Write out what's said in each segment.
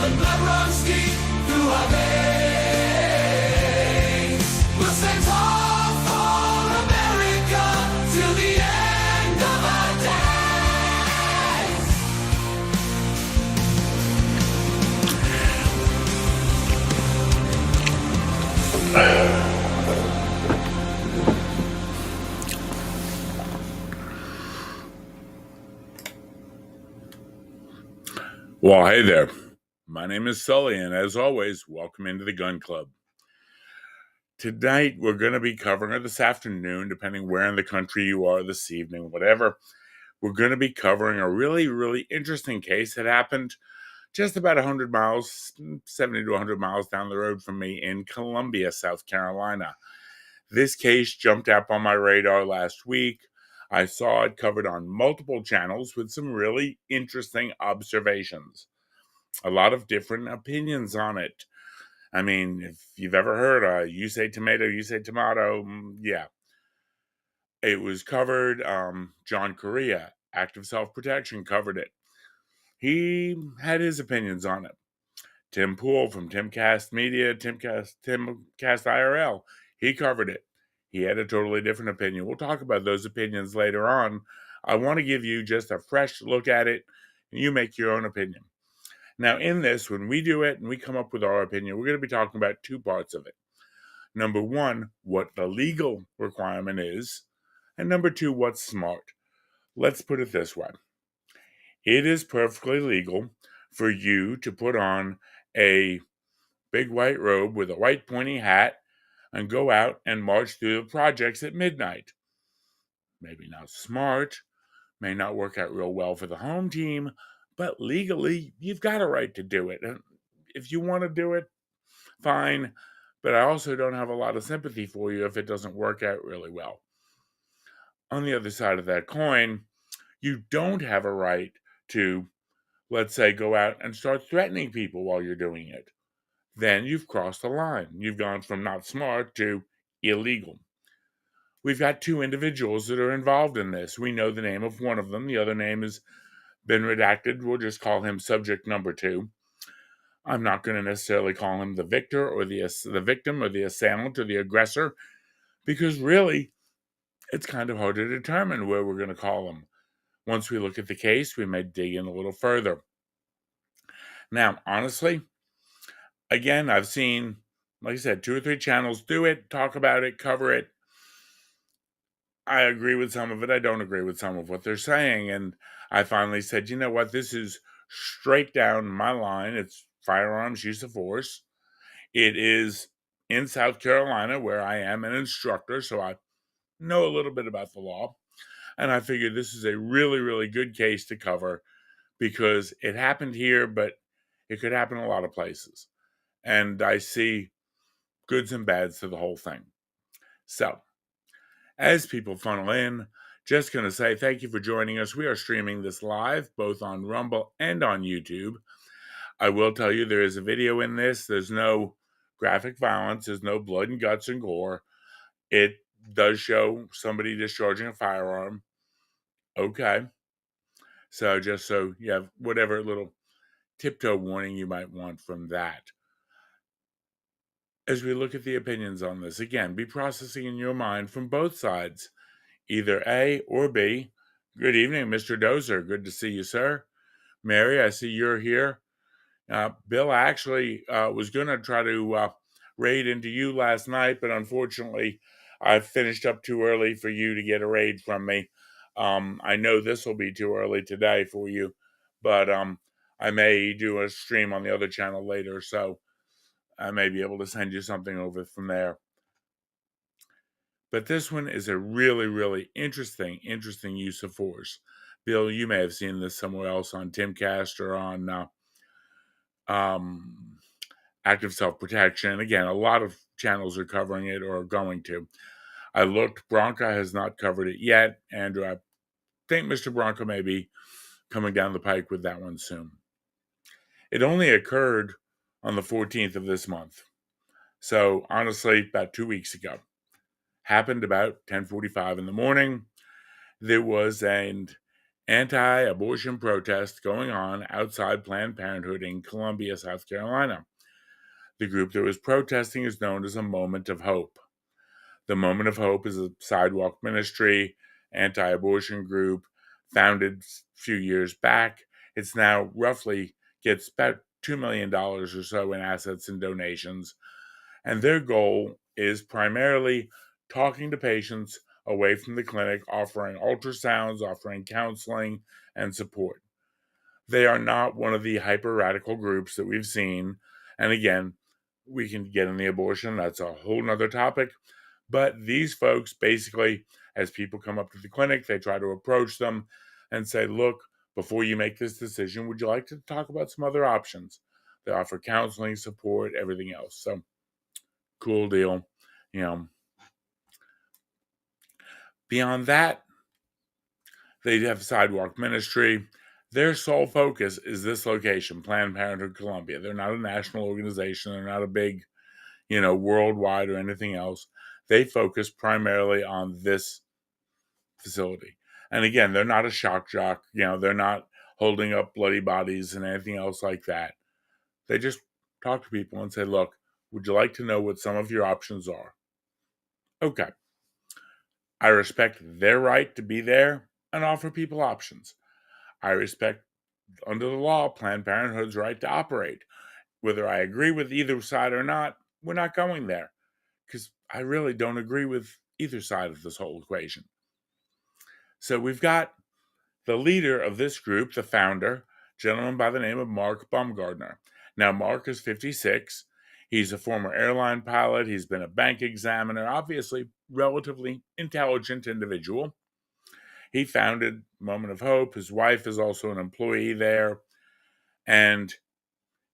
the blood runs deep through our veins. We'll stand tall for America till the end of our days. Well, hey there. My name is Sully, and as always, welcome into the Gun Club. Tonight, we're going to be covering, or this afternoon, depending where in the country you are this evening, whatever, we're going to be covering a really, really interesting case that happened just about 100 miles, 70 to 100 miles down the road from me in Columbia, South Carolina. This case jumped up on my radar last week. I saw it covered on multiple channels with some really interesting observations. A lot of different opinions on it. I mean, if you've ever heard you say tomato, you say tomato, yeah. It was covered. John Correia, Active Self-Protection, covered it. He had his opinions on it. Tim Pool from Timcast Media, Timcast IRL, he covered it. He had a totally different opinion. We'll talk about those opinions later on. I want to give you just a fresh look at it, and you make your own opinion. Now, in this, when we do it and we come up with our opinion, we're going to be talking about two parts of it. Number one, what the legal requirement is, and number two, what's smart. Let's put it this way. It is perfectly legal for you to put on a big white robe with a white pointy hat and go out and march through the projects at midnight. Maybe not smart, may not work out real well for the home team, but legally, you've got a right to do it. And if you want to do it, fine. But I also don't have a lot of sympathy for you if it doesn't work out really well. On the other side of that coin, you don't have a right to, let's say, go out and start threatening people while you're doing it. Then you've crossed the line. You've gone from not smart to illegal. We've got two individuals that are involved in this. We know the name of one of them. The other name has been redacted. We'll just call him subject number 2. I'm not going to necessarily call him the victor or the victim or the assailant or the aggressor, because really, it's kind of hard to determine where we're going to call him. Once we look at the case, we may dig in a little further. Now, honestly, again, I've seen, like I said, 2 or 3 channels do it, talk about it, cover it. I agree with some of it. I don't agree with some of what they're saying. And I finally said, you know what? This is straight down my line. It's firearms use of force. It is in South Carolina, where I am an instructor, so I know a little bit about the law. And I figured this is a really, really good case to cover because it happened here, but it could happen a lot of places. And I see goods and bads to the whole thing. So, as people funnel in, just going to say thank you for joining us. We are streaming this live, both on Rumble and on YouTube. I will tell you there is a video in this. There's no graphic violence. There's no blood and guts and gore. It does show somebody discharging a firearm. Okay. So just so you have whatever little tiptoe warning you might want from that. As we look at the opinions on this, again, be processing in your mind from both sides, either A or B. Good evening, Mr. Dozer. Good to see you, sir. Mary, I see you're here. Bill actually was going to try to raid into you last night, but unfortunately, I finished up too early for you to get a raid from me. I know this will be too early today for you, but I may do a stream on the other channel later, so I may be able to send you something over from there. But this one is a really, really interesting use of force. Bill, you may have seen this somewhere else on Timcast or on Active Self-Protection. Again, a lot of channels are covering it or are going to. I looked, Bronca has not covered it yet, and I think Mr. Bronca may be coming down the pike with that one soon. It only occurred on the 14th of this month. So honestly, about 2 weeks ago. Happened about 10:45 in the morning. There was an anti-abortion protest going on outside Planned Parenthood in Columbia, South Carolina. The group that was protesting is known as a Moment of Hope. The Moment of Hope is a sidewalk ministry, anti-abortion group founded a few years back. It's now roughly gets about $2 million or so in assets and donations. And their goal is primarily talking to patients away from the clinic, offering ultrasounds, offering counseling and support. They are not one of the hyper radical groups that we've seen. And again, we can get in the abortion, that's a whole nother topic. But these folks basically, as people come up to the clinic, they try to approach them and say, look, before you make this decision, would you like to talk about some other options? They offer counseling, support, everything else. So cool deal. Beyond that, they have sidewalk ministry. Their sole focus is this location, Planned Parenthood Columbia. They're not a national organization. They're not a big, worldwide or anything else. They focus primarily on this facility. And again, they're not a shock jock. They're not holding up bloody bodies and anything else like that. They just talk to people and say, look, would you like to know what some of your options are? Okay. I respect their right to be there and offer people options. I respect, under the law, Planned Parenthood's right to operate. Whether I agree with either side or not, we're not going there because I really don't agree with either side of this whole equation. So we've got the leader of this group, the founder, a gentleman by the name of Mark Baumgardner. Now, Mark is 56. He's a former airline pilot. He's been a bank examiner, obviously relatively intelligent individual. He founded Moment of Hope. His wife is also an employee there. And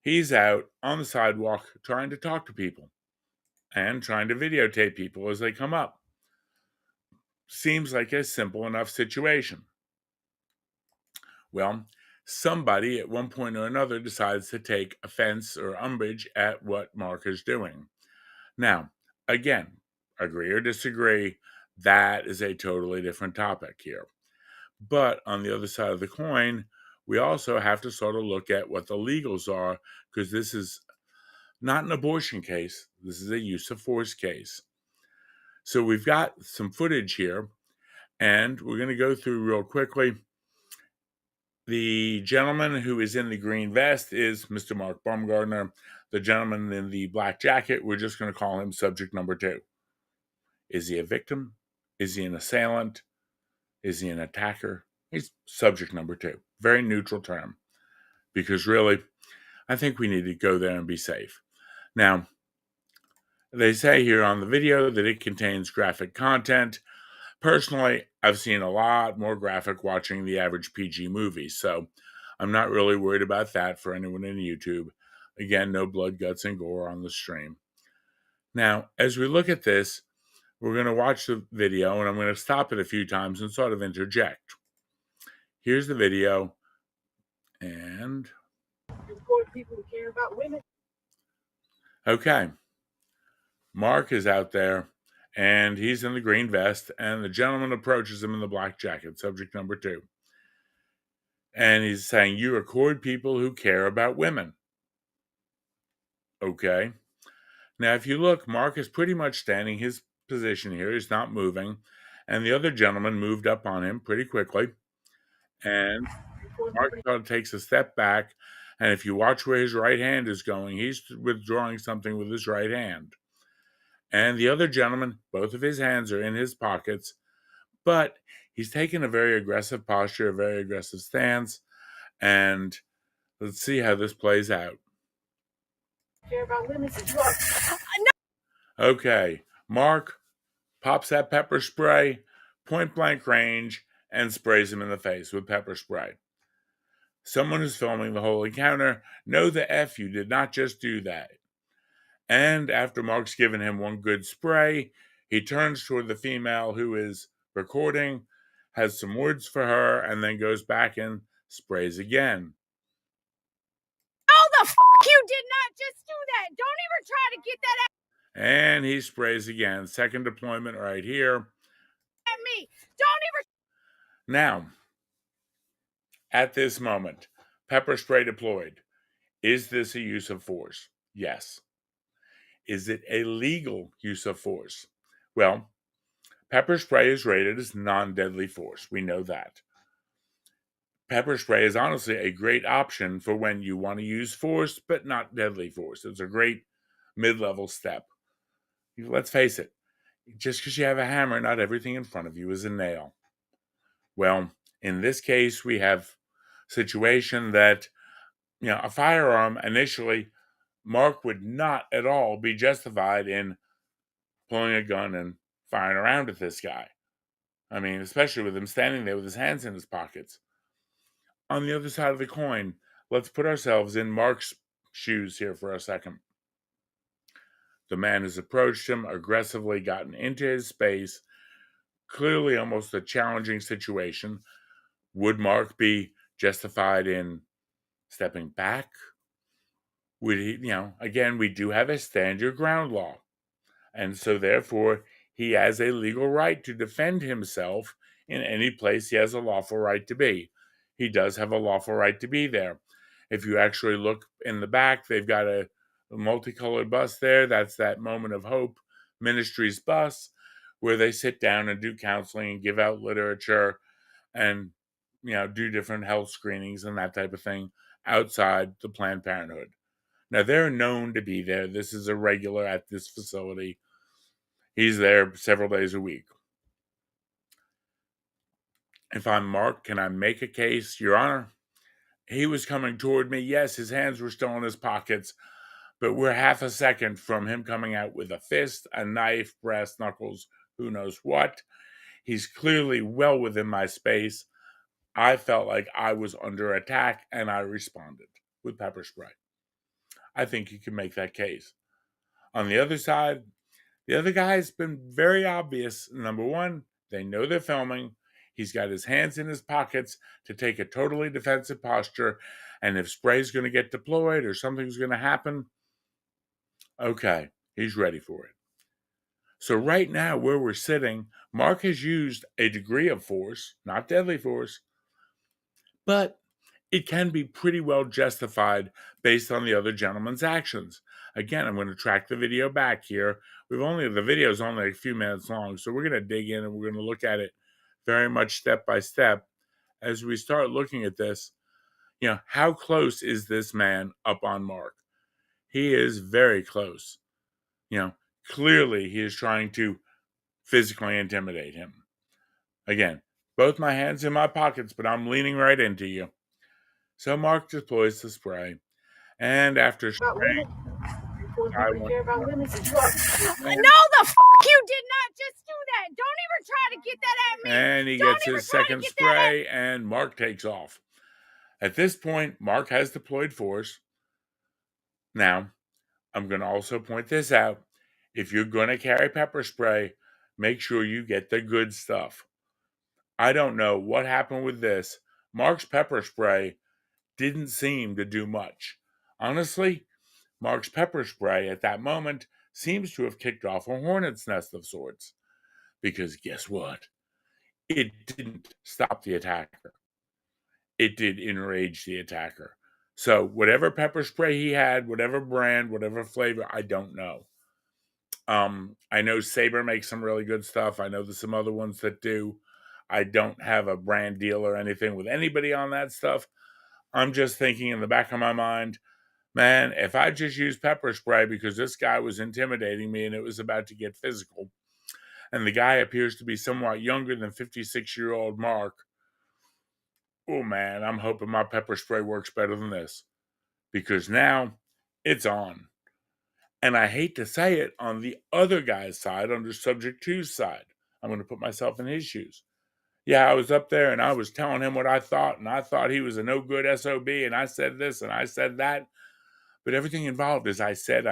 he's out on the sidewalk trying to talk to people and trying to videotape people as they come up. Seems like a simple enough situation. Well, somebody at one point or another decides to take offense or umbrage at what Mark is doing. Now, again, agree or disagree, that is a totally different topic here. But on the other side of the coin, we also have to sort of look at what the legals are, because this is not an abortion case. This is a use of force case. So we've got some footage here, and we're going to go through real quickly. The gentleman who is in the green vest is Mr. Mark Baumgardner. The gentleman in the black jacket, we're just going to call him subject number 2. Is he a victim? Is he an assailant? Is he an attacker? He's subject number 2. Very neutral term. Because really, I think we need to go there and be safe. Now, they say here on the video that it contains graphic content. Personally, I've seen a lot more graphic watching the average PG movie, so I'm not really worried about that for anyone in YouTube. Again, no blood, guts, and gore on the stream. Now, as we look at this, we're going to watch the video, and I'm going to stop it a few times and sort of interject. Here's the video, and... people who care about women. Okay. Mark is out there, and he's in the green vest, and the gentleman approaches him in the black jacket, subject number 2. And he's saying, you record people who care about women. Okay. Now, if you look, Mark is pretty much standing his position here. He's not moving. And the other gentleman moved up on him pretty quickly. And Mark sort of takes a step back. And if you watch where his right hand is going, he's withdrawing something with his right hand. And the other gentleman, both of his hands are in his pockets, but he's taken a very aggressive posture, a very aggressive stance. And let's see how this plays out. Care about women. Okay, Mark pops that pepper spray, point blank range, and sprays him in the face with pepper spray. Someone who's filming the whole encounter, know the F you did not just do that. And after Mark's given him one good spray, he turns toward the female who is recording, has some words for her, and then goes back and sprays again. Oh, the f*** you did not just do that. Don't even try to get that And he sprays again. Second deployment right here. at me. Don't even. Now, At this moment, pepper spray deployed. Is this a use of force? Yes. Is it a legal use of force? Well, pepper spray is rated as non-deadly force. We know that. Pepper spray is honestly a great option for when you want to use force, but not deadly force. It's a great mid-level step. Let's face it, just because you have a hammer, not everything in front of you is a nail. Well, in this case, we have a situation that, a firearm initially, Mark would not at all be justified in pulling a gun and firing around at this guy. I mean, especially with him standing there with his hands in his pockets. On the other side of the coin, let's put ourselves in Mark's shoes here for a second. The man has approached him, aggressively gotten into his space, clearly almost a challenging situation. Would Mark be justified in stepping back? Would he, again, we do have a stand your ground law. And so therefore, he has a legal right to defend himself in any place he has a lawful right to be. He does have a lawful right to be there. If you actually look in the back, they've got a multicolored bus there. That's that Moment of Hope Ministries bus where they sit down and do counseling and give out literature and, do different health screenings and that type of thing outside the Planned Parenthood. Now, they're known to be there. This is a regular at this facility. He's there several days a week. If I'm Mark, can I make a case? Your Honor, he was coming toward me. Yes, his hands were still in his pockets, but we're half a second from him coming out with a fist, a knife, brass knuckles, who knows what. He's clearly well within my space. I felt like I was under attack, and I responded with pepper spray. I think you can make that case. On the other side, the other guy's been very obvious. Number one, they know they're filming. He's got his hands in his pockets to take a totally defensive posture. And if spray's going to get deployed or something's going to happen, okay, he's ready for it. So right now, where we're sitting, Mark has used a degree of force, not deadly force, but it can be pretty well justified based on the other gentleman's actions. Again, I'm going to track the video back here. The video is only a few minutes long, so we're going to dig in and we're going to look at it very much step by step as we start looking at this. How close is this man up on Mark? He is very close. Clearly he is trying to physically intimidate him. Again, both my hands in my pockets, but I'm leaning right into you. So Mark deploys the spray, and after spraying, No, the fuck you did not just do that. Don't even try to get that at me. And he gets his second spray, and Mark takes off. At this point, Mark has deployed force. Now, I'm going to also point this out. If you're going to carry pepper spray, make sure you get the good stuff. I don't know what happened with this. Mark's pepper spray didn't seem to do much. Honestly, Mark's pepper spray at that moment seems to have kicked off a hornet's nest of sorts. Because guess what? It didn't stop the attacker. It did enrage the attacker. So whatever pepper spray he had, whatever brand, whatever flavor, I don't know. I know Saber makes some really good stuff. I know there's some other ones that do. I don't have a brand deal or anything with anybody on that stuff. I'm just thinking in the back of my mind, man, if I just used pepper spray because this guy was intimidating me and it was about to get physical, and the guy appears to be somewhat younger than 56-year-old Mark, oh man, I'm hoping my pepper spray works better than this. Because now it's on. And I hate to say it, on the other guy's side, under Subject 2's side, I'm going to put myself in his shoes. Yeah, I was up there and I was telling him what I thought, and I thought he was a no good SOB, and I said this and I said that. But everything involved is I said,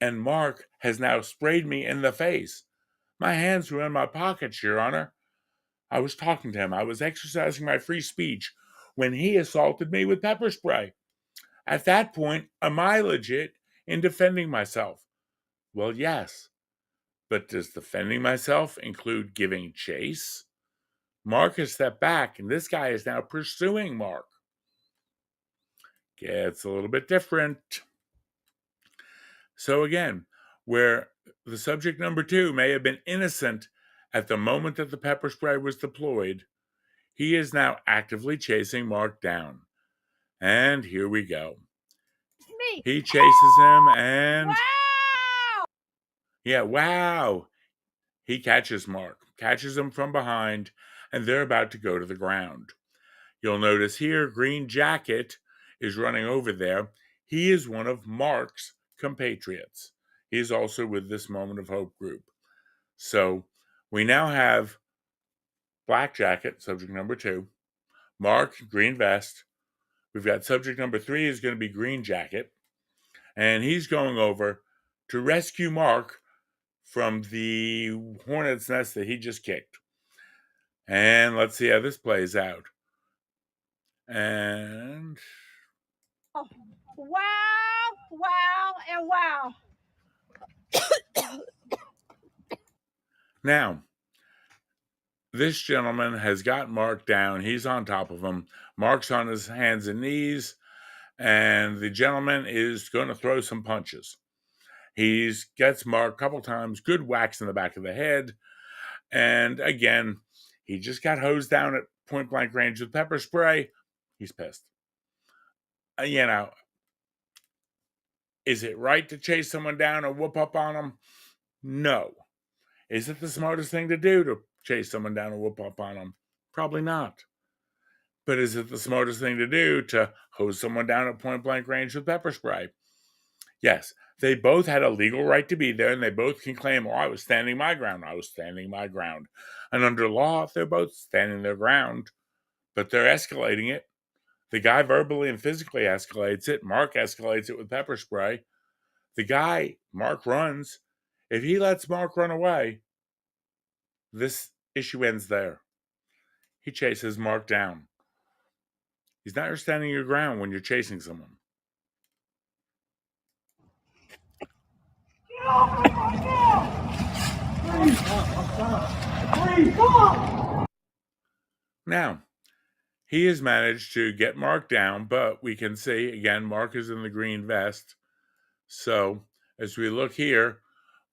and Mark has now sprayed me in the face. My hands were in my pockets, Your Honor. I was talking to him. I was exercising my free speech when he assaulted me with pepper spray. At that point, am I legit in defending myself? Well, yes. But does defending myself include giving chase? Mark has stepped back, and this guy is now pursuing Mark. Gets a little bit different. So again, where the subject number 2 may have been innocent at the moment that the pepper spray was deployed, he is now actively chasing Mark down. And here we go. Me. He chases him and... Wow! Yeah, wow! He catches Mark, catches him from behind, and they're about to go to the ground. You'll notice here, Green Jacket is running over there. He is one of Mark's compatriots. He is also with this Moment of Hope group. So we now have Black Jacket, subject number 2, Mark, Green Vest. We've got subject number 3 is going to be Green Jacket, and he's going over to rescue Mark from the hornet's nest that he just kicked. And let's see how this plays out. And... Oh, wow, wow, and wow. Now, this gentleman has got Mark down. He's on top of him. Mark's on his hands and knees, and the gentleman is going to throw some punches. He gets Mark a couple times, good whacks in the back of the head, and again, he just got hosed down at point blank range with pepper spray. He's pissed. You know, is it right to chase someone down or whoop up on them? No. Is it the smartest thing to do to chase someone down or whoop up on them? Probably not. But is it the smartest thing to do to hose someone down at point blank range with pepper spray? Yes, they both had a legal right to be there, and they both can claim, oh, I was standing my ground. I was standing my ground. And under law, they're both standing their ground, but they're escalating it. The guy verbally and physically escalates it. Mark escalates it with pepper spray. The guy, Mark, runs. If he lets Mark run away, this issue ends there. He chases Mark down. He's not standing your ground when you're chasing someone. Now, he has managed to get Mark down, but we can see, again, Mark is in the green vest. So, as we look here,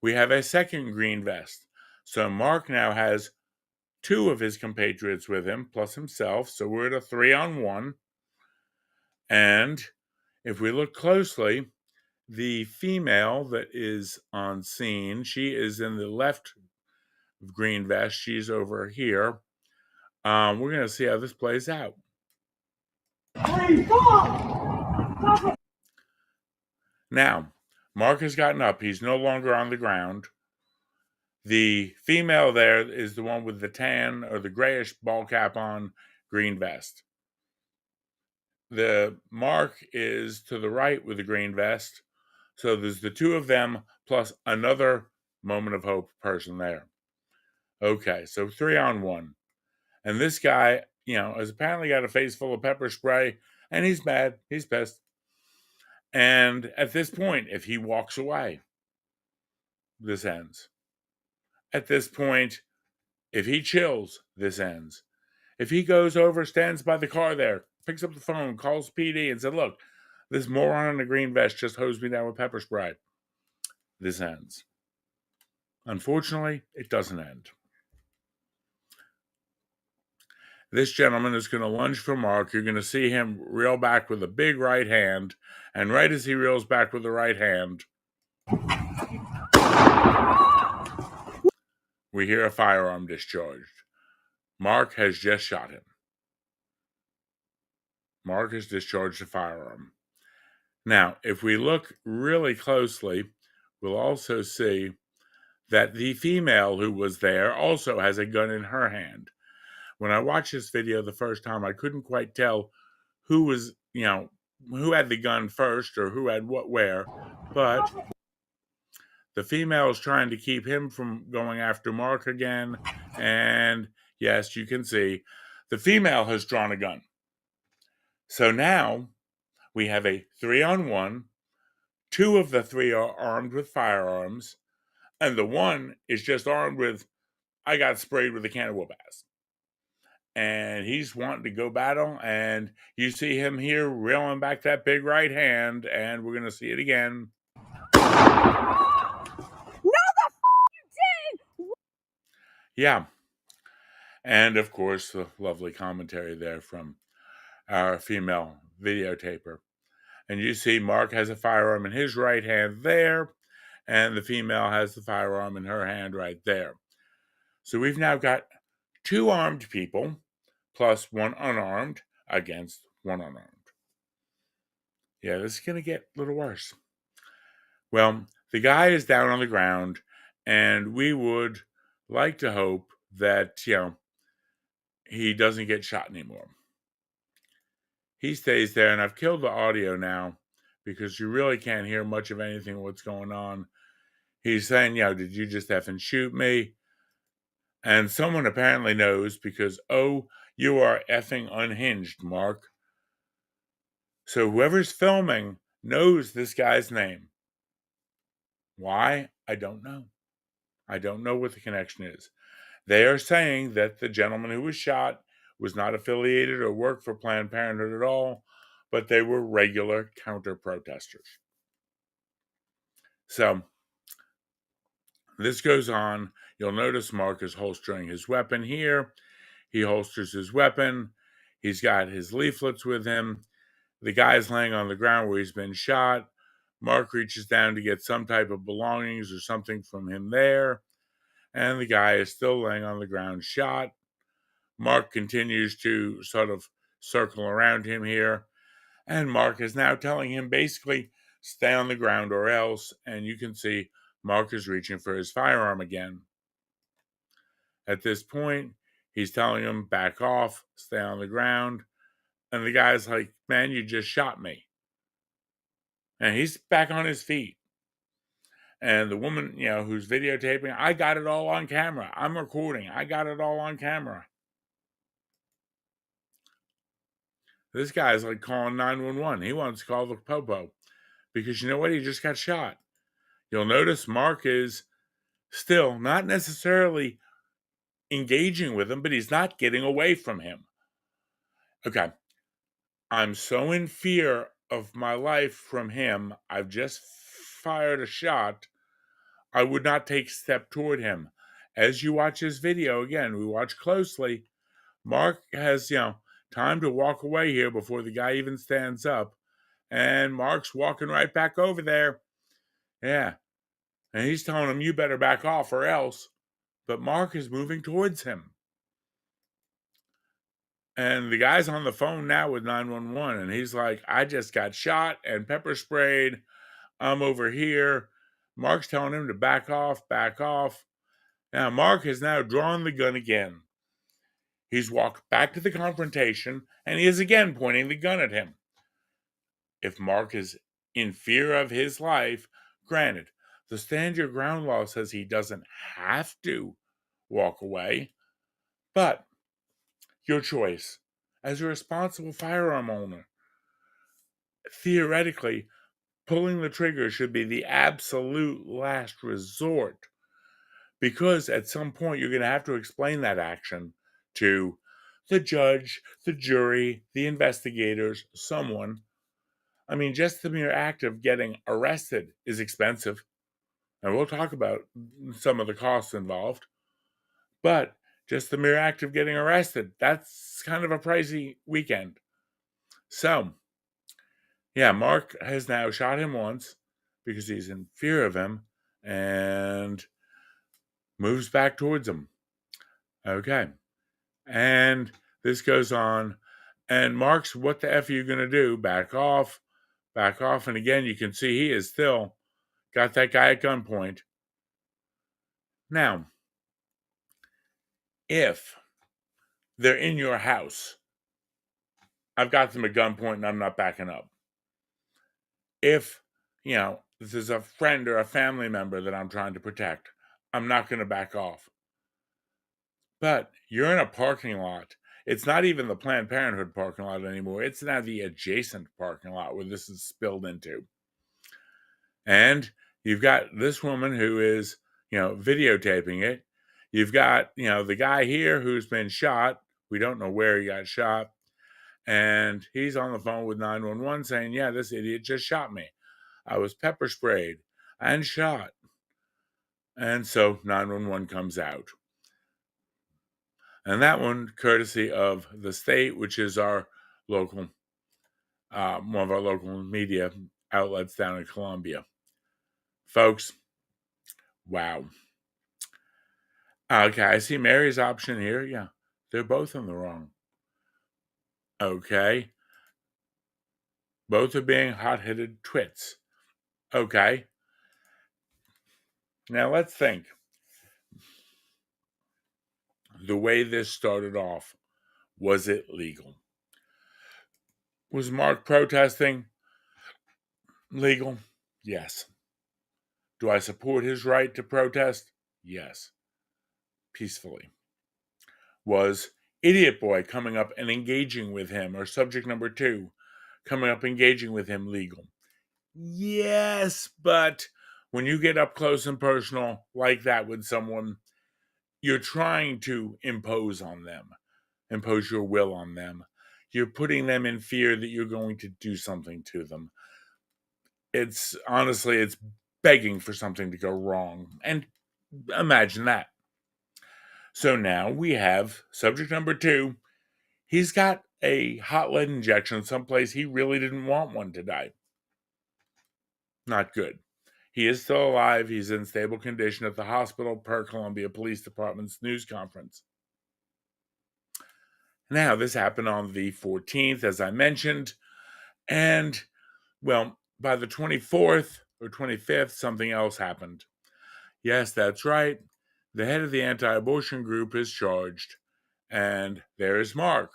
we have a second green vest. So, Mark now has 2 of his compatriots with him, plus himself. So, we're at a 3-on-1. And if we look closely, the female that is on scene, she is in the left green vest. She's over here. We're going to see how this plays out. Now, Mark has gotten up. He's no longer on the ground. The female there is the one with the tan or the grayish ball cap on, green vest. The Mark is to the right with the green vest. So there's the 2 of them plus another Moment of Hope person there. Okay, so 3-on-1. And this guy, has apparently got a face full of pepper spray, and he's mad. He's pissed. And at this point, if he walks away, this ends. At this point, if he chills, this ends. If he goes over, stands by the car there, picks up the phone, calls PD and said, look, this moron in the green vest just hosed me down with pepper spray, this ends. Unfortunately, it doesn't end. This gentleman is going to lunge for Mark. You're going to see him reel back with a big right hand. And right as he reels back with the right hand, we hear a firearm discharged. Mark has just shot him. Mark has discharged a firearm. Now, if we look really closely, we'll also see that the female who was there also has a gun in her hand. When I watched this video the first time, I couldn't quite tell who was, who had the gun first or who had what where, but the female is trying to keep him from going after Mark again, and yes, you can see the female has drawn a gun. So now we have a 3-on-1. 2 of the 3 are armed with firearms, and the one is just armed with, I got sprayed with a can of whoop ass. and he's wanting to go battle, and you see him here reeling back that big right hand, and we're going to see it again. No, the you did. Yeah. And of course, the lovely commentary there from our female videotaper. And you see Mark has a firearm in his right hand there, and the female has the firearm in her hand right there. So we've now got 2 armed people plus 1 unarmed against 1 unarmed. Yeah, this is going to get a little worse. Well, the guy is down on the ground, and we would like to hope that, he doesn't get shot anymore. He stays there, and I've killed the audio now because you really can't hear much of anything what's going on. He's saying, did you just effing shoot me? And someone apparently knows because, oh, you are effing unhinged, Mark. So whoever's filming knows this guy's name. Why? I don't know. I don't know what the connection is. They are saying that the gentleman who was shot was not affiliated or worked for Planned Parenthood at all, but they were regular counter-protesters. So this goes on. You'll notice Mark is holstering his weapon here. He holsters his weapon. He's got his leaflets with him. The guy's laying on the ground where he's been shot. Mark reaches down to get some type of belongings or something from him there. And the guy is still laying on the ground shot. Mark continues to sort of circle around him here. And Mark is now telling him basically, stay on the ground or else. And you can see Mark is reaching for his firearm again. At this point, he's telling him, back off, stay on the ground. And the guy's like, man, you just shot me. And he's back on his feet. And the woman, who's videotaping, I got it all on camera. I'm recording. I got it all on camera. This guy's like calling 911. He wants to call the popo. Because you know what? He just got shot. You'll notice Mark is still not necessarily engaging with him, but he's not getting away from him. Okay. I'm so in fear of my life from him. I've just fired a shot. I would not take a step toward him. As you watch this video, again, we watch closely. Mark has, time to walk away here before the guy even stands up. And Mark's walking right back over there. Yeah. And he's telling him, you better back off or else. But Mark is moving towards him. And the guy's on the phone now with 911. And he's like, I just got shot and pepper sprayed. I'm over here. Mark's telling him to back off, back off. Now, Mark has now drawn the gun again. He's walked back to the confrontation, and he is again pointing the gun at him. If Mark is in fear of his life, granted, the stand your ground law says he doesn't have to walk away, but your choice as a responsible firearm owner. Theoretically, pulling the trigger should be the absolute last resort, because at some point you're going to have to explain that action to the judge, the jury, the investigators, someone. I mean, just the mere act of getting arrested is expensive, and we'll talk about some of the costs involved, but just the mere act of getting arrested, that's kind of a pricey weekend. So, yeah, Mark has now shot him once because he's in fear of him and moves back towards him. Okay. And this goes on. And Mark's, what the F are you going to do? Back off. Back off. And again, you can see he is still got that guy at gunpoint. Now, if they're in your house, I've got them at gunpoint and I'm not backing up. If, this is a friend or a family member that I'm trying to protect, I'm not going to back off. But you're in a parking lot. It's not even the Planned Parenthood parking lot anymore. It's now the adjacent parking lot where this is spilled into. And you've got this woman who is, videotaping it. You've got, the guy here who's been shot. We don't know where he got shot. And he's on the phone with 911 saying, yeah, this idiot just shot me. I was pepper sprayed and shot. And so 911 comes out. And that one, courtesy of the state, which is our local, one of our local media outlets down in Columbia. Folks, wow. Okay, I see Mary's option here. Yeah, they're both in the wrong. Okay. Both are being hot-headed twits. Okay. Now let's think. The way this started off, was it legal? Was Mark protesting legal? Yes. Do I support his right to protest? Yes. Peacefully. Was Idiot Boy coming up and engaging with him, or subject number 2, coming up engaging with him, legal? Yes, but when you get up close and personal like that with someone, you're trying to impose your will on them. You're putting them in fear that you're going to do something to them. It's begging for something to go wrong. And imagine that. So now we have subject number 2. He's got a hot lead injection someplace he really didn't want one to die. Not good. He is still alive. He's in stable condition at the hospital per Columbia Police Department's news conference. Now, this happened on the 14th, as I mentioned. And, well, by the 24th or 25th, something else happened. Yes, that's right. The head of the anti-abortion group is charged. And there is Mark.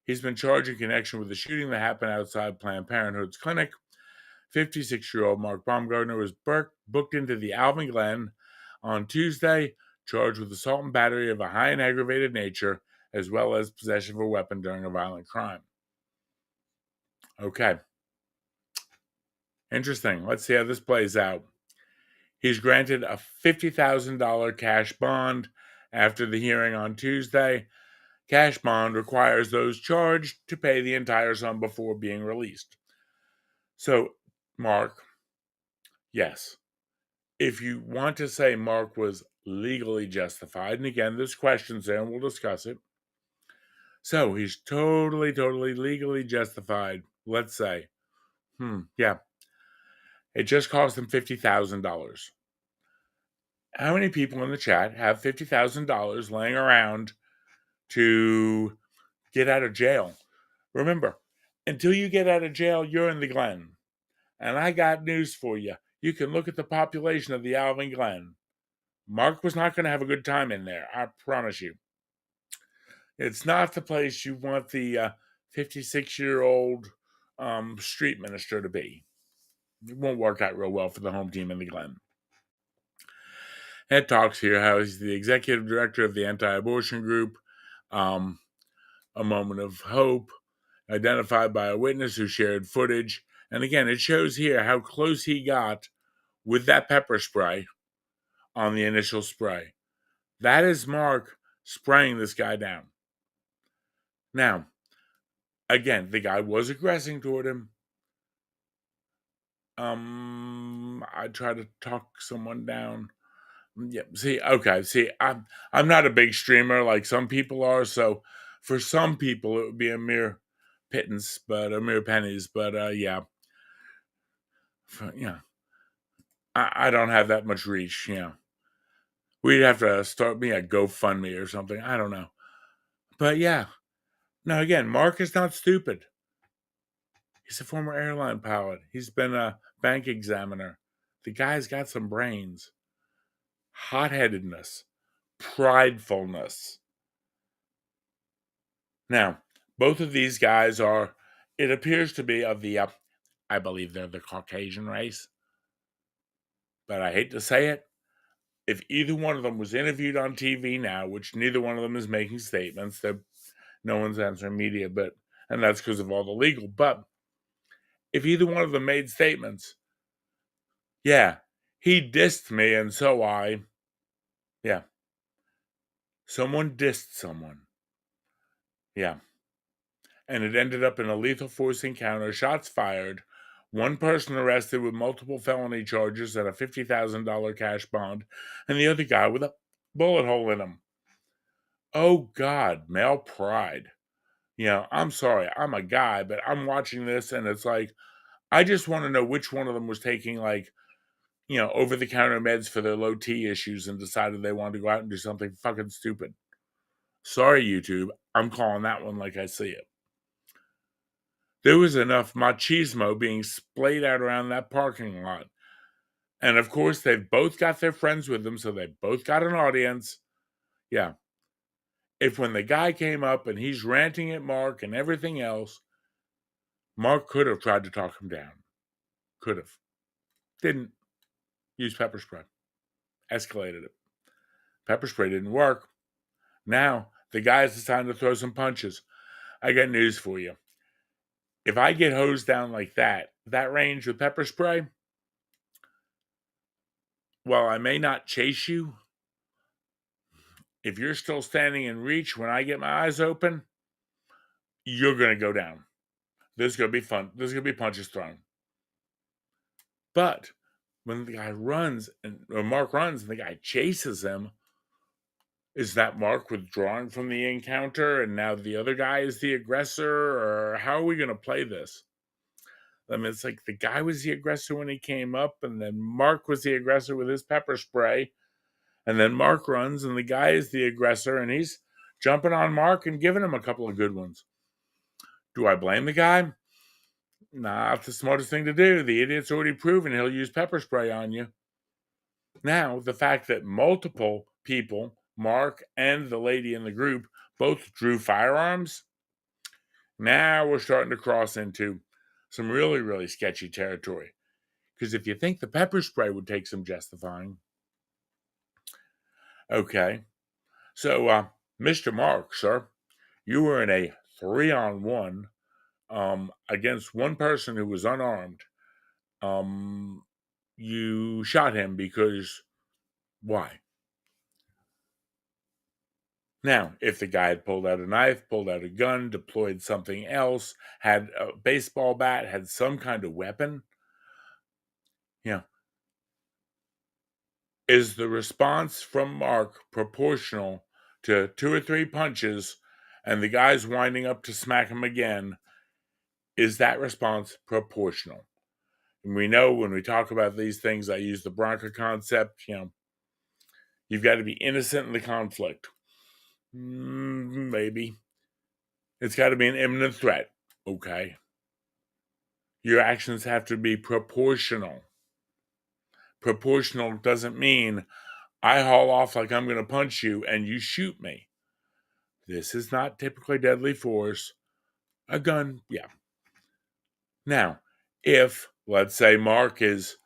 He's been charged in connection with the shooting that happened outside Planned Parenthood's clinic. 56-year-old Mark Baumgartner was booked into the Alvin Glen on Tuesday, charged with assault and battery of a high and aggravated nature, as well as possession of a weapon during a violent crime. Okay. Interesting. Let's see how this plays out. He's granted a $50,000 cash bond after the hearing on Tuesday. Cash bond requires those charged to pay the entire sum before being released. So, Mark, yes, if you want to say Mark was legally justified, and again, there's questions there and we'll discuss it. So he's totally legally justified, let's say. Yeah. It just cost him $50,000. How many people in the chat have $50,000 laying around to get out of jail? Remember, until you get out of jail, you're in the Glen. And I got news for you. You can look at the population of the Alvin Glen. Mark was not going to have a good time in there, I promise you. It's not the place you want the 56-year-old street minister to be. It won't work out real well for the home team in the Glen. Ed talks here how he's the executive director of the anti-abortion group, A Moment of Hope, identified by a witness who shared footage. And again, it shows here how close he got with that pepper spray on the initial spray. That is Mark spraying this guy down. Now, again, the guy was aggressing toward him. I tried to talk someone down. Yeah, see, I'm not a big streamer like some people are, so for some people it would be a mere pittance, but a mere pennies, but yeah. I don't have that much reach, We'd have to start me a GoFundMe or something. I don't know. But yeah. Now again, Mark is not stupid. He's a former airline pilot. He's been a bank examiner. The guy's got some brains. Hot-headedness. Pridefulness. Now, both of these guys are, it appears to be of the, I believe they're the Caucasian race. But I hate to say it, if either one of them was interviewed on TV now, which neither one of them is making statements, no one's answering media, and that's because of all the legal, but if either one of them made statements, yeah, he dissed me and so I, yeah, someone dissed someone. Yeah. And it ended up in a lethal force encounter, shots fired, one person arrested with multiple felony charges and a $50,000 cash bond, and the other guy with a bullet hole in him. Oh, God, male pride. I'm sorry, I'm a guy, but I'm watching this and it's like, I just want to know which one of them was taking, like, over the counter meds for their low T issues and decided they wanted to go out and do something fucking stupid. Sorry, YouTube. I'm calling that one like I see it. There was enough machismo being splayed out around that parking lot. And of course, they've both got their friends with them, so they both got an audience. Yeah. If when the guy came up and he's ranting at Mark and everything else, Mark could have tried to talk him down. Could have. Didn't. Use pepper spray. Escalated it. Pepper spray didn't work. Now, the guy has decided to throw some punches. I got news for you. If I get hosed down like that range with pepper spray, while I may not chase you, if you're still standing in reach when I get my eyes open, you're going to go down. This is going to be fun. This is going to be punches thrown. But when the guy runs, or Mark runs, and the guy chases him, is that Mark withdrawing from the encounter and now the other guy is the aggressor? Or how are we going to play this? I mean, it's like the guy was the aggressor when he came up, and then Mark was the aggressor with his pepper spray. And then Mark runs, and the guy is the aggressor, and he's jumping on Mark and giving him a couple of good ones. Do I blame the guy? Nah, that's the smartest thing to do. The idiot's already proven he'll use pepper spray on you. Now, the fact that multiple people, Mark and the lady in the group, both drew firearms, now we're starting to cross into some really, really sketchy territory. Because if you think the pepper spray would take some justifying. Okay. So, Mr. Mark, sir, you were in a 3-on-1 against one person who was unarmed. You shot him because why? Now, if the guy had pulled out a knife, pulled out a gun, deployed something else, had a baseball bat, had some kind of weapon, is the response from Mark proportional to 2 or 3 punches and the guy's winding up to smack him again? Is that response proportional? And we know when we talk about these things, I use the Bronca concept, you've got to be innocent in the conflict. Maybe. It's got to be an imminent threat. Okay. Your actions have to be proportional. Proportional doesn't mean I haul off like I'm going to punch you and you shoot me. This is not typically deadly force. A gun, yeah. Now, if, let's say, Mark is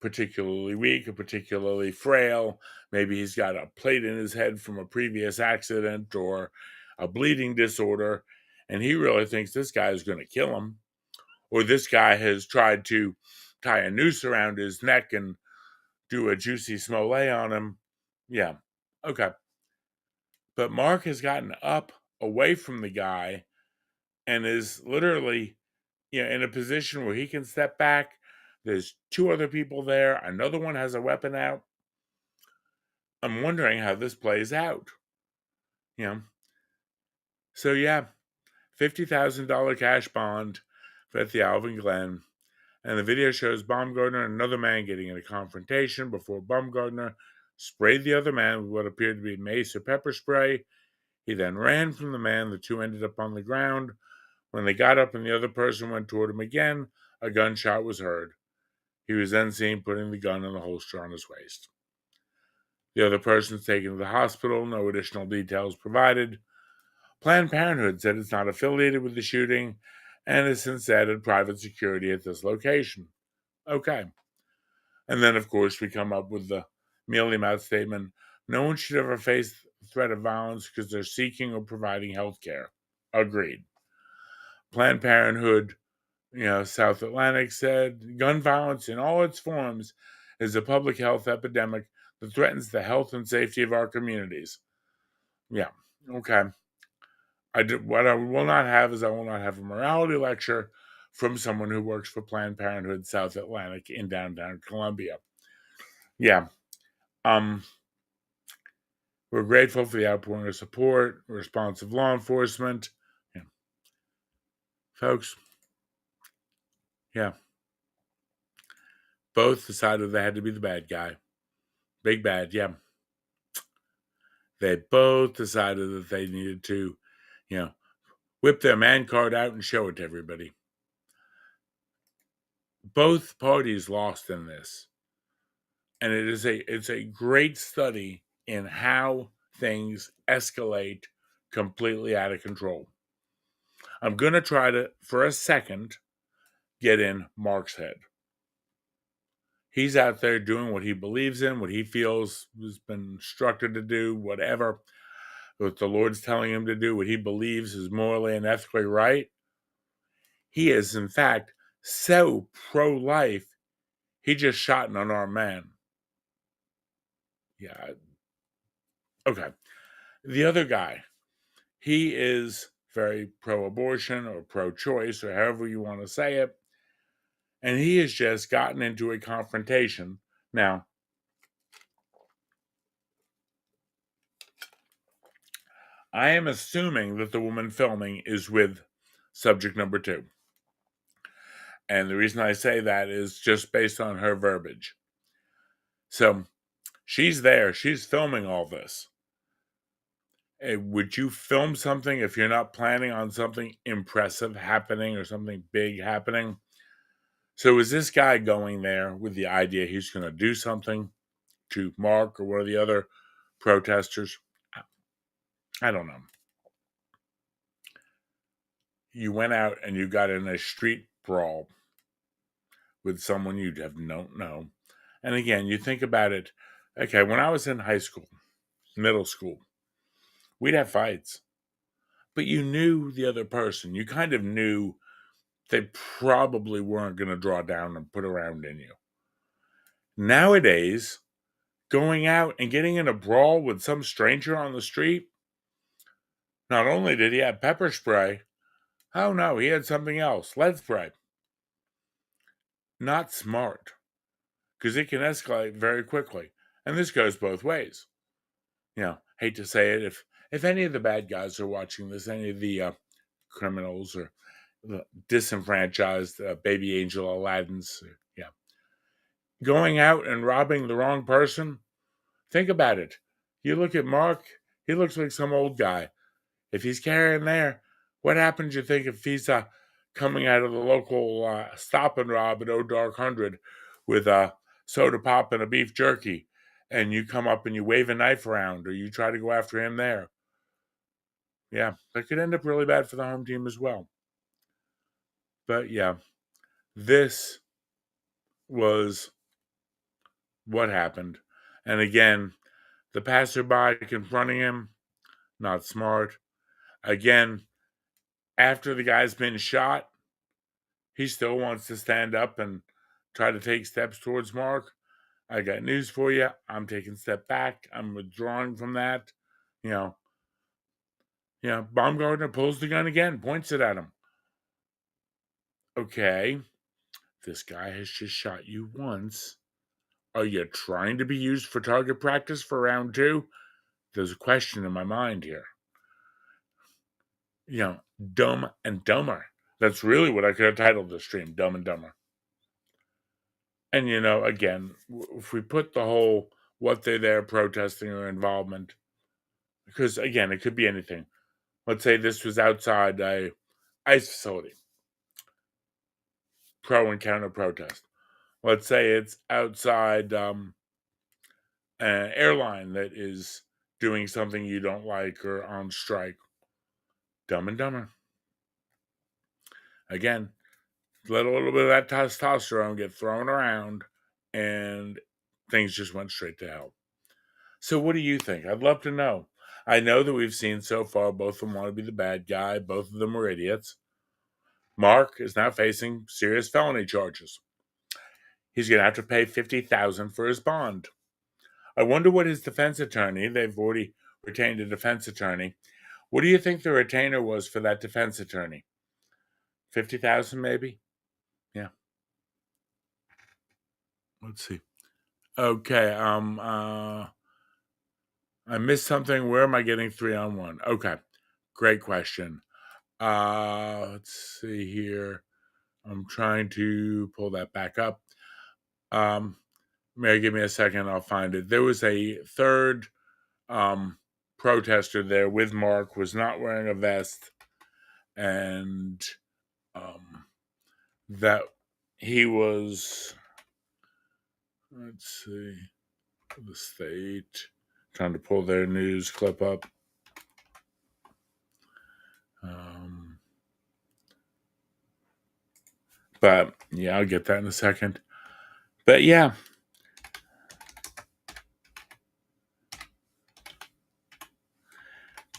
particularly weak or particularly frail, maybe he's got a plate in his head from a previous accident or a bleeding disorder, and he really thinks this guy is going to kill him, or this guy has tried to tie a noose around his neck and do a juicy Smollett on him, yeah, okay. But Mark has gotten up away from the guy and is literally in a position where he can step back. There's 2 other people there. Another one has a weapon out. I'm wondering how this plays out. So yeah, $50,000 cash bond at the Alvin Glen. And the video shows Baumgartner and another man getting in a confrontation before Baumgartner sprayed the other man with what appeared to be mace or pepper spray. He then ran from the man. The 2 ended up on the ground. When they got up and the other person went toward him again, a gunshot was heard. He was then seen putting the gun in the holster on his waist. The other person's taken to the hospital. No additional details provided. Planned Parenthood said it's not affiliated with the shooting and has since added private security at this location. Okay. And then, of course, we come up with the mealy-mouthed statement, no one should ever face the threat of violence because they're seeking or providing health care. Agreed. Planned Parenthood, South Atlantic said, gun violence in all its forms is a public health epidemic that threatens the health and safety of our communities. Yeah, okay. What I will not have is I will not have a morality lecture from someone who works for Planned Parenthood South Atlantic in downtown Columbia. Yeah. We're grateful for the outpouring of support, responsive law enforcement. Yeah. Folks, yeah. Both decided they had to be the bad guy. Big bad, yeah. They both decided that they needed to, whip their man card out and show it to everybody. Both parties lost in this. And it's a great study in how things escalate completely out of control. I'm going to try to, for a second, get in Mark's head. He's out there doing what he believes in, what he feels has been instructed to do, whatever, what the Lord's telling him to do, what he believes is morally and ethically right. He is, in fact, so pro-life, he just shot an unarmed man. Yeah. Okay. The other guy, he is very pro-abortion or pro-choice or however you want to say it. And he has just gotten into a confrontation. Now, I am assuming that the woman filming is with subject number 2. And the reason I say that is just based on her verbiage. So, she's there. She's filming all this. Would you film something if you're not planning on something impressive happening or something big happening? So is this guy going there with the idea he's going to do something to Mark or one of the other protesters? I don't know. You went out and you got in a street brawl with someone you don't know. And again, you think about it. Okay, when I was in high school, middle school, we'd have fights. But you knew the other person. You kind of knew they probably weren't going to draw down and put a round in you. Nowadays, going out and getting in a brawl with some stranger on the street, not only did he have pepper spray, oh no, he had something else, lead spray. Not smart, because it can escalate very quickly. And this goes both ways. Hate to say it, if any of the bad guys are watching this, any of the criminals or the disenfranchised baby angel Aladdins, going out and robbing the wrong person, think about it. You look at Mark, he looks like some old guy. If he's carrying there, what happens, you think, if he's coming out of the local stop and rob at Old Dark 100 with a soda pop and a beef jerky, and you come up and you wave a knife around, or you try to go after him there? Yeah, that could end up really bad for the home team as well. But yeah, this was what happened. And again, the passerby confronting him, not smart. Again, after the guy's been shot, he still wants to stand up and try to take steps towards Mark. I got news for you. I'm taking a step back. I'm withdrawing from that. Baumgartner pulls the gun again, points it at him. Okay, this guy has just shot you once. Are you trying to be used for target practice for round 2? There's a question in my mind here. Dumb and Dumber. That's really what I could have titled the stream, Dumb and Dumber. And, again, if we put the whole what they're there protesting or involvement, because, again, it could be anything. Let's say this was outside a ICE facility. Pro and counter protest. Let's say it's outside an airline that is doing something you don't like or on strike. Dumb and Dumber. Again, let a little bit of that testosterone get thrown around and things just went straight to hell. So what do you think? I'd love to know. I know that we've seen so far both of them want to be the bad guy. Both of them were idiots. Mark is now facing serious felony charges. He's going to have to pay $50,000 for his bond. I wonder what his defense attorney, they've already retained a defense attorney, What do you think the retainer was for that defense attorney? 50,000 maybe? Yeah. Let's see. Okay, I missed something. Where am I getting 3-on-1? Okay. Great question. Let's see here. I'm trying to pull that back up. Mary, give me a second. I'll find it. There was a third protester there with Mark, was not wearing a vest, and that he was, let's see, the state, trying to pull their news clip up. But yeah, I'll get that in a second. But yeah.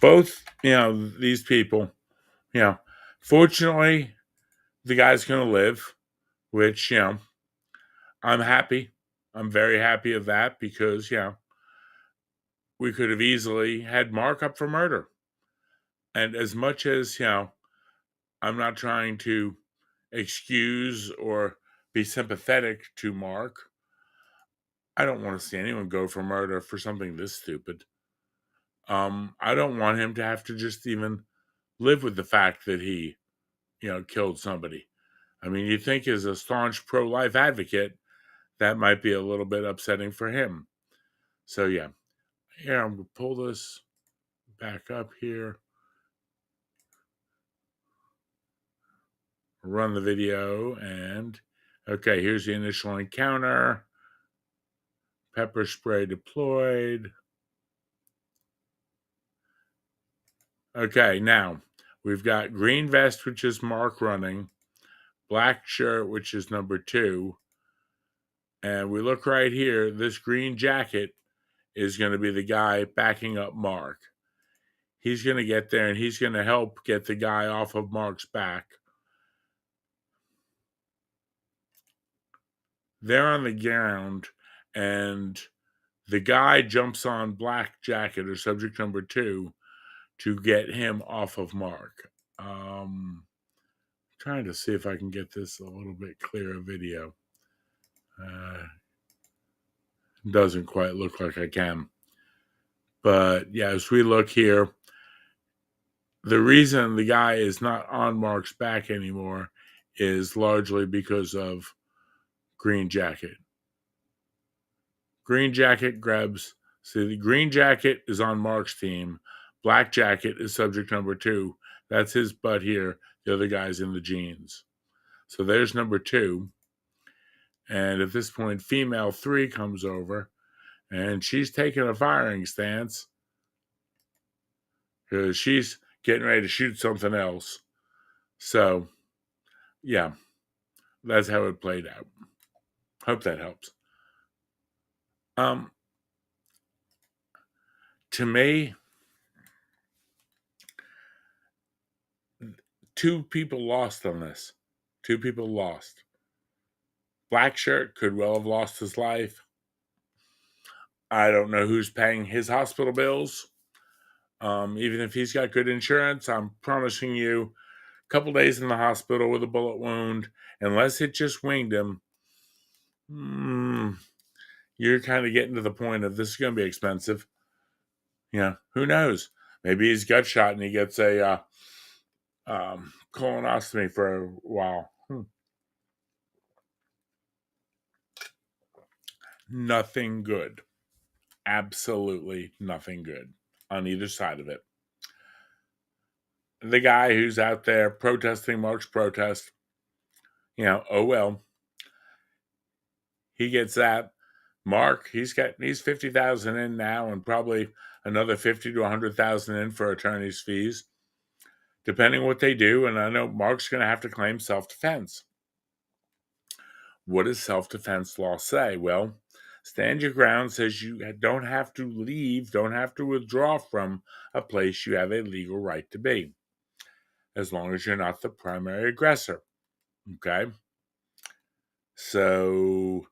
Both, these people, fortunately, the guy's going to live, which, I'm happy. I'm very happy of that because, we could have easily had Mark up for murder. And as much as, I'm not trying to excuse or be sympathetic to Mark, I don't want to see anyone go for murder for something this stupid. I don't want him to have to just even live with the fact that he, killed somebody. I mean, you think as a staunch pro-life advocate, that might be a little bit upsetting for him. So yeah, here I'm gonna pull this back up here, run the video, and okay, here's the initial encounter. Pepper spray deployed. Okay, now we've got green vest, which is Mark running, black shirt, which is number 2. And we look right here, this green jacket is going to be the guy backing up Mark. He's going to get there and he's going to help get the guy off of Mark's back. They're on the ground and the guy jumps on black jacket or subject number 2 to get him off of Mark. Trying to see if I can get this a little bit clearer video. Doesn't quite look like I can. But yeah, as we look here, the reason the guy is not on Mark's back anymore is largely because of green jacket. Green jacket grabs. See, the green jacket is on Mark's team. Black jacket is subject number 2. That's his butt here. The other guy's in the jeans. So there's number 2. And at this point, female 3 comes over and she's taking a firing stance because she's getting ready to shoot something else. So, yeah, that's how it played out. Hope that helps. To me, 2 people lost on this. 2 people lost. Black shirt could well have lost his life. I don't know who's paying his hospital bills. Even if he's got good insurance, I'm promising you, a couple days in the hospital with a bullet wound, unless it just winged him, you're kind of getting to the point of this is going to be expensive. Who knows? Maybe he's gut shot and he gets a colonoscopy for a while. Nothing good. Absolutely nothing good on either side of it. The guy who's out there protesting Mark's protest, oh well. He gets that. Mark, he's 50,000 in now and probably another 50 to 100,000 in for attorney's fees, depending what they do. And I know Mark's going to have to claim self-defense. What does self-defense law say? Well, stand your ground says you don't have to leave, don't have to withdraw from a place you have a legal right to be, as long as you're not the primary aggressor. Okay? So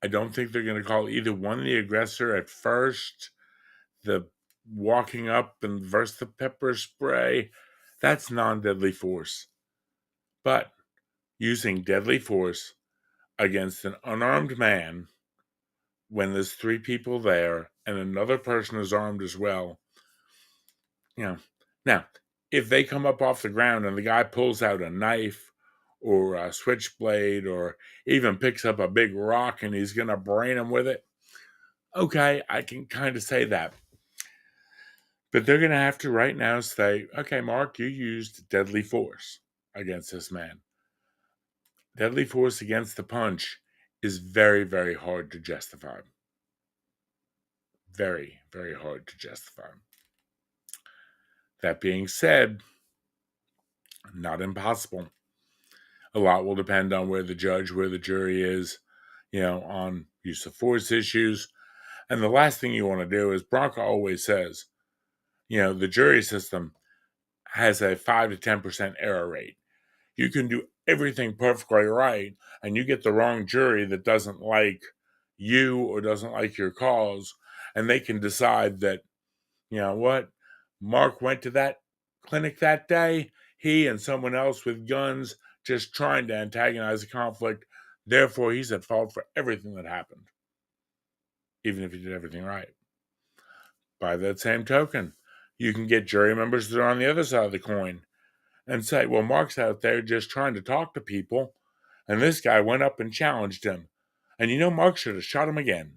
I don't think they're going to call either one the aggressor at first. The walking up and versus the pepper spray, that's non-deadly force. But using deadly force against an unarmed man when there's 3 people there and another person is armed as well, Now, if they come up off the ground and the guy pulls out a knife or a switchblade or even picks up a big rock and he's going to brain him with it, okay, I can kind of say that. But they're going to have to right now say, okay, Mark, you used deadly force against this man. Deadly force against the punch is very, very hard to justify. Very, very hard to justify. That being said, not impossible. A lot will depend on where the judge, where the jury is, on use of force issues. And the last thing you want to do is, Bronca always says, the jury system has a 5 to 10% error rate. You can do everything perfectly right, and you get the wrong jury that doesn't like you or doesn't like your cause, and they can decide that, what, Mark went to that clinic that day, he and someone else with guns just trying to antagonize the conflict, therefore he's at fault for everything that happened, even if he did everything right. By that same token, you can get jury members that are on the other side of the coin and say, well, Mark's out there just trying to talk to people, and this guy went up and challenged him. And Mark should have shot him again.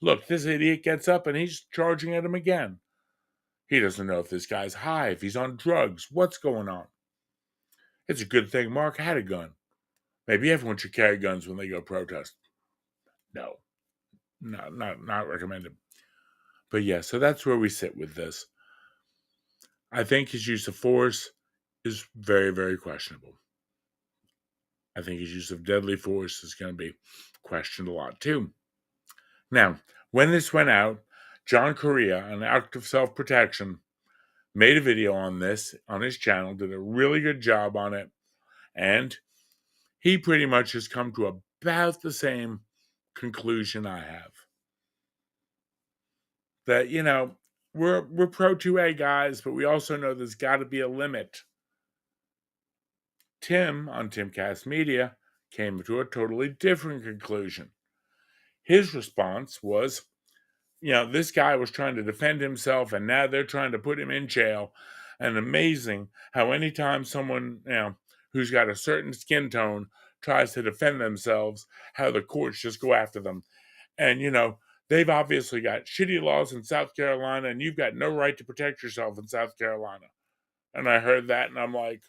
Look, this idiot gets up and he's charging at him again. He doesn't know if this guy's high, if he's on drugs, what's going on. It's a good thing Mark had a gun. Maybe everyone should carry guns when they go protest. No, not recommended. But yeah, so that's where we sit with this. I think his use of force is very, very questionable. I think his use of deadly force is going to be questioned a lot too. Now, when this went out, John Correa, an act of self-protection, made a video on this on his channel, did a really good job on it, and he pretty much has come to about the same conclusion I have. That, we're pro 2A guys, but we also know there's got to be a limit. Tim, on Timcast Media, came to a totally different conclusion. His response was, this guy was trying to defend himself, and now they're trying to put him in jail. And amazing how anytime someone, who's got a certain skin tone tries to defend themselves, how the courts just go after them. And, they've obviously got shitty laws in South Carolina, and you've got no right to protect yourself in South Carolina. And I heard that, and I'm like,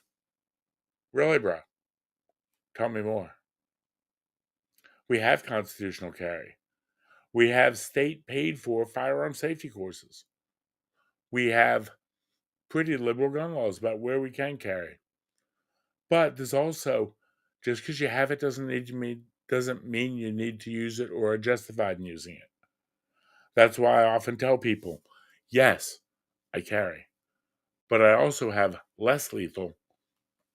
really, bro? Tell me more. We have constitutional carry. We have state-paid-for firearm safety courses. We have pretty liberal gun laws about where we can carry. But there's also, just because you have it doesn't mean you need to use it or are justified in using it. That's why I often tell people, yes, I carry. But I also have less lethal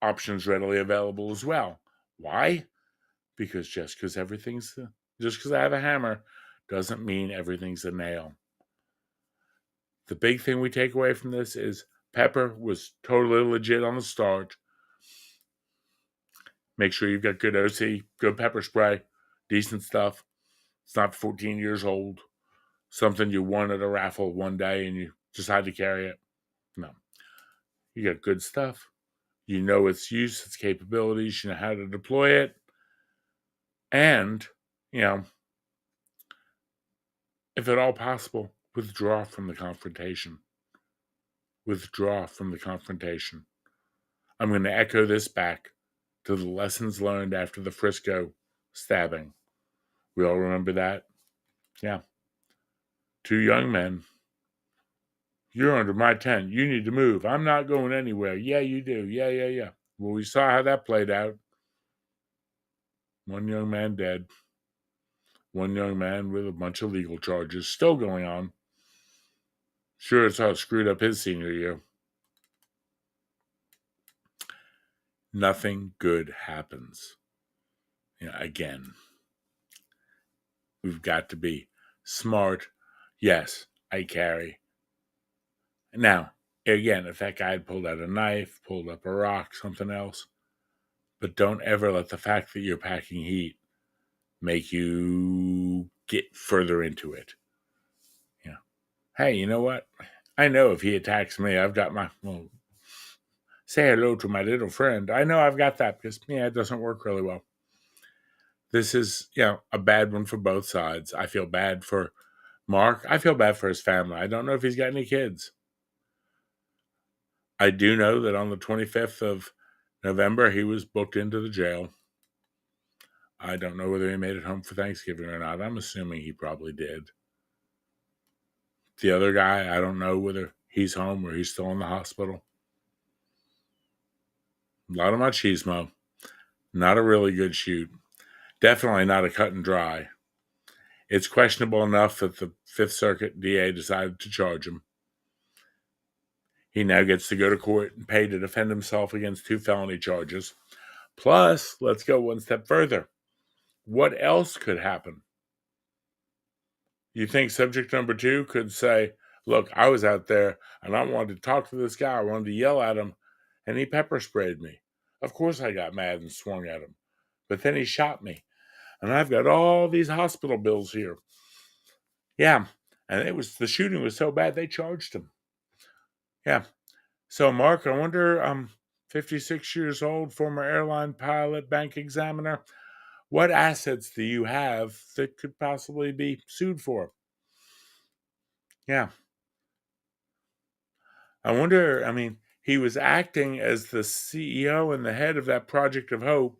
options readily available as well. Why? Because just because I have a hammer doesn't mean everything's a nail. The big thing we take away from this is Pepper was totally legit on the start. Make sure you've got good OC, good pepper spray, decent stuff. It's not 14 years old. Something you won at a raffle one day and you decide to carry it. No. You got good stuff. You know its use, its capabilities. You know how to deploy it. And, if at all possible, withdraw from the confrontation. Withdraw from the confrontation. I'm going to echo this back to the lessons learned after the Frisco stabbing. We all remember that? Yeah. 2 young men. You're under my tent. You need to move. I'm not going anywhere. Yeah, you do. Yeah. Well, we saw how that played out. 1 young man dead. 1 young man with a bunch of legal charges still going on. Sure, it's how it screwed up his senior year. Nothing good happens. Again, we've got to be smart. Yes, I carry. Now, again, if that guy had pulled out a knife, pulled up a rock, something else, but don't ever let the fact that you're packing heat make you get further into it. Yeah. Hey, you know what? I know if he attacks me, I've got my, well, say hello to my little friend. I know I've got that because, yeah, it doesn't work really well. This is, a bad one for both sides. I feel bad for Mark. I feel bad for his family. I don't know if he's got any kids. I do know that on the 25th of November, he was booked into the jail. I don't know whether he made it home for Thanksgiving or not. I'm assuming he probably did. The other guy, I don't know whether he's home or he's still in the hospital. A lot of machismo. Not a really good shoot. Definitely not a cut and dry. It's questionable enough that the Fifth Circuit DA decided to charge him. He now gets to go to court and pay to defend himself against 2 felony charges. Plus, let's go one step further. What else could happen? You think subject number 2 could say, look, I was out there and I wanted to talk to this guy. I wanted to yell at him and he pepper sprayed me. Of course I got mad and swung at him. But then he shot me. And I've got all these hospital bills here. Yeah. And the shooting was so bad they charged him. Yeah. So Mark, I wonder, 56 years old, former airline pilot, bank examiner, what assets do you have that could possibly be sued for? Yeah. I wonder, he was acting as the CEO and the head of that Project of Hope.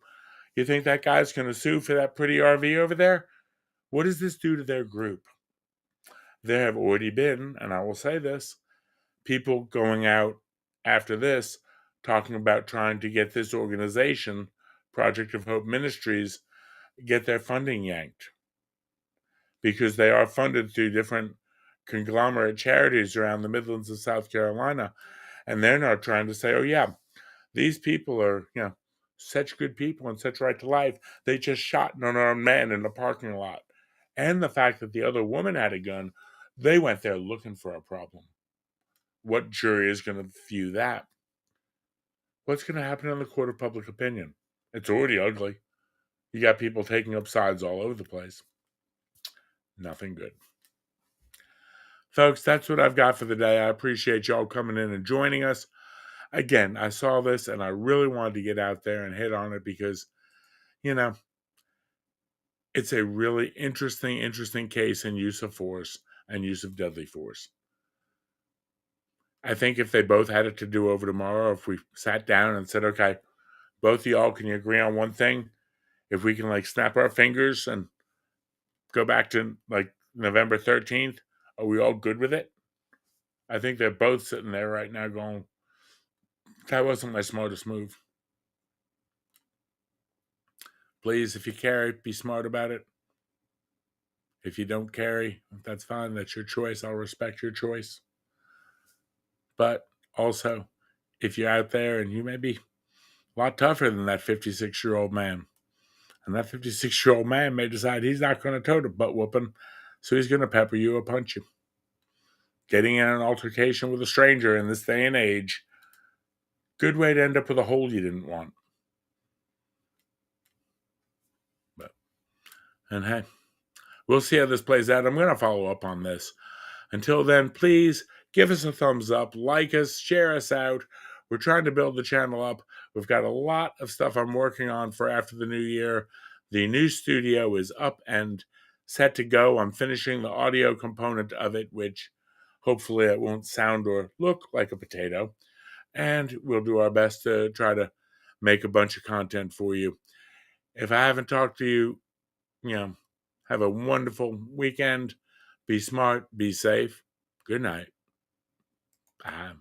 You think that guy's going to sue for that pretty RV over there? What does this do to their group? There have already been, and I will say this, people going out after this talking about trying to get this organization, Project of Hope Ministries, get their funding yanked. Because they are funded through different conglomerate charities around the Midlands of South Carolina. And they're now trying to say, oh, yeah, these people are, such good people and such right to life. They just shot an unarmed man in the parking lot. And the fact that the other woman had a gun, they went there looking for a problem. What jury is going to view that? What's going to happen in the court of public opinion? It's already ugly. You got people taking up sides all over the place. Nothing good. Folks, that's what I've got for the day. I appreciate y'all coming in and joining us. Again, I saw this and I really wanted to get out there and hit on it because, it's a really interesting case in use of force and use of deadly force. I think if they both had it to do over tomorrow, if we sat down and said, okay, both of y'all, can you agree on one thing? If we can snap our fingers and go back to November 13th, are we all good with it? I think they're both sitting there right now going, that wasn't my smartest move. Please, if you carry, be smart about it. If you don't carry, that's fine. That's your choice. I'll respect your choice. But also, if you're out there and you may be a lot tougher than that 56-year-old man, and that 56-year-old man may decide he's not going to tote a butt whooping, so he's going to pepper you or punch you. Getting in an altercation with a stranger in this day and age, good way to end up with a hole you didn't want. And hey, we'll see how this plays out. I'm going to follow up on this. Until then, please give us a thumbs up, like us, share us out. We're trying to build the channel up. We've got a lot of stuff I'm working on for after the new year. The new studio is up and set to go. I'm finishing the audio component of it, which hopefully it won't sound or look like a potato. And we'll do our best to try to make a bunch of content for you. If I haven't talked to you, have a wonderful weekend. Be smart, be safe. Good night. Bye.